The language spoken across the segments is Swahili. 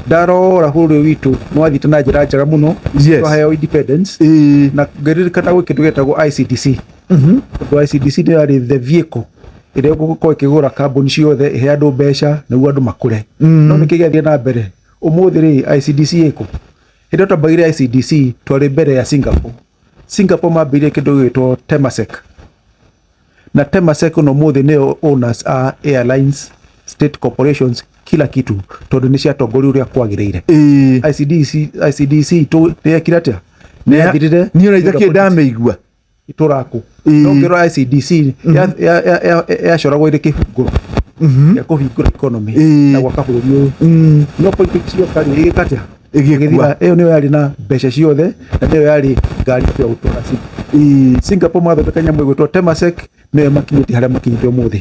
ndarora bũrũri witũ nĩwathiĩte na njĩra njega mũno twaheo independence na ngĩririkana gwĩ kĩndũ gĩtagwo ICDC. Tondũ ICDC nĩ yarĩ the vehicle ĩrĩa gũkorwo ĩkĩgũra kambuni ciothe ĩhe andũ mbeca nĩguo andũ makũre. No nĩkĩ gĩathiĩ na mbere ũmũthĩ rĩ ICDC ĩkũ? Hĩndĩ twambagire ICDC twarĩ mbere ya Singapore. Singapore mambĩrĩirie kĩndũ gĩtwo Temasek, na Temasek no mũthĩ nĩyo owners a airlines, state corporations, kila kitu tondũ nĩ ciatongoria ũrĩa kwagĩrĩire. ICDC tu nĩyekire atĩa? Nĩyathirire niĩ ona ithake ndamĩigua itũrakũ no ngĩrora ICDC yacoragwo ĩrĩ kĩhunguro gĩa kũhingũra economy na gwaka bũrũri ũyũ. No politics yoka rĩ ĩgĩkatĩa ĩgĩthira ĩyo nĩyo yarĩ na mbeca ciothe na nĩyo yarĩ ngari cia gũtwara Singapore mathondeka nyamũ ĩgwĩtwo Temasek nĩyo makinyĩte harĩa makinyĩte ũmũthĩ.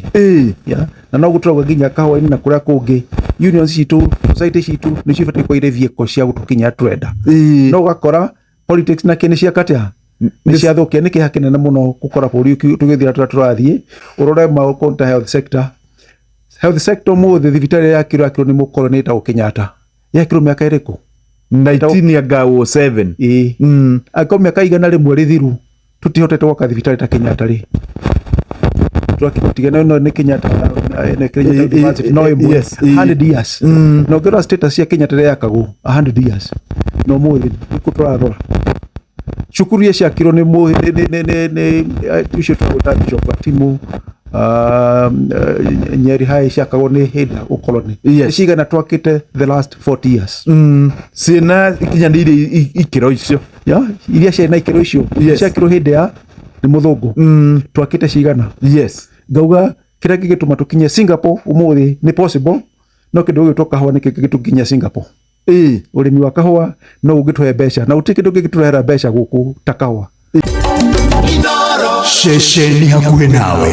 Na no gũtũragwo nginya kahũa-inĩ na kũrĩa kũngĩ unions citũ, society citũ nĩ cibatiĩ kuoire vehicle cia gũtũkinya twenda. No ũgakora politics na kĩnĩ ciakatĩa nĩ ciathũkia. Nĩ kĩeha kĩnene mũno gũkora bũrũri tũgĩthira tũrathiĩ ũrore maũndũ ta health sector. Health sector mũthĩ thibitarĩ yakirwo nĩ mũkoroni wĩtagwo Kenyatta yakirwo mĩaka ĩrĩkũ? 1907. Angĩkorwo mĩaka igana rĩmwe rĩthiru tũtihotete gwaka thibitarĩ ta Kenyatta rĩ twakitigana no nĩ Kenyatta no 100 years. No ngĩrora status cia Kenyatta rĩa yakagwo 100 years no mũthĩ nĩkũ tũrarora. Cukuru iria ciakirwo nĩ icio twagwĩta Bishop Atimu, Nyeri High ciakagwo nĩ hĩndĩ ya ũkoroni. Cigana twakĩte the last 40 years ciĩna ikinyanĩire ikĩro icio iria ciarĩ na ikĩro icio ciakirwo hĩndĩ ya nĩ mũthũngũ. Twakĩte cigana? Ngauga kĩrĩa gĩgĩtũma tũkinye Singapore ũmũthĩ nĩ possible no kĩndũ gĩgĩtwo kahũa nĩkĩo gĩgĩtũkinyia Singapore. Ũrĩmi wa kahũa no ũngĩtũhe mbeca na gũtirĩ kĩndũ gĩgĩtũrehera mbeca gũkũ ta kahũa. Ceceni hakuhĩ nawe.